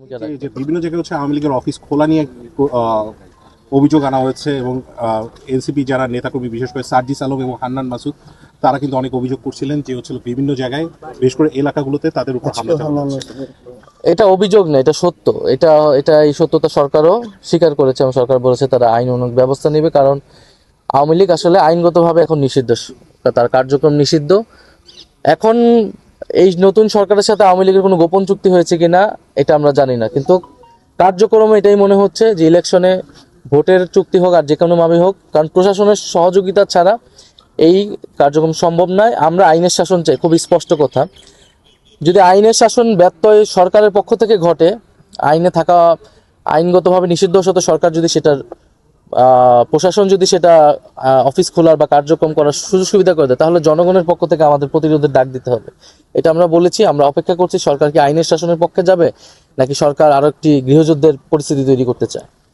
ভূমিকা যে রাখবে। যে বিভিন্ন জায়গায় হচ্ছে আওয়ামী লীগের অফিস খোলা নিয়ে অভিযোগ আনা হয়েছে এবং এনসিপি যারা নেতাকর্মী বিশেষ করে সার্জিস আলম এবং হান্নান মাসুদ তারা কিন্তু অনেক অভিযোগ করছিলেন যে হচ্ছে বিভিন্ন জায়গায় বিশেষ করে এলাকাগুলোতে তাদের উপর হামলা চালানো হচ্ছে। এটা অভিযোগ না, এটা সত্য। এটা এটা এই সত্যতা সরকারও স্বীকার করেছে এবং সরকার বলেছে তারা আইন অনুগ ব্যবস্থা নেবে, কারণ আওয়ামী লীগ আসলে আইনগতভাবে এখন নিষিদ্ধ, তার কার্যক্রম নিষিদ্ধ। এখন এই নতুন সরকারের সাথে আওয়ামী লীগের কোনো গোপন চুক্তি হয়েছে কিনা এটা আমরা জানি না, কিন্তু কার্যক্রমে এটাই মনে হচ্ছে যে ইলেকশনে ভোটের চুক্তি হোক আর যে কোনো ভাবে হোক, কারণ প্রশাসনের সহযোগিতা ছাড়া এই কার্যক্রম সম্ভব নয়। আমরা আইনের শাসন চাই, খুব স্পষ্ট কথা। যদি আইনের শাসন ব্যত্যয় সরকারের পক্ষ থেকে ঘটে, আইনে থাকা আইনগতভাবে নিষিদ্ধ সাথে সরকার যদি সেটার প্রশাসন যদি সেটা অফিস খোলার বা কার্যক্রম করার সুযোগ সুবিধা করে দেয়, তাহলে জনগণের পক্ষ থেকে আমাদের প্রতিরোধের ডাক দিতে হবে। এটা আমরা বলেছি। আমরা অপেক্ষা করছি সরকার কি আইনের শাসনের পক্ষে যাবে নাকি সরকার আরো একটি গৃহযুদ্ধের পরিস্থিতি তৈরি করতে চায়।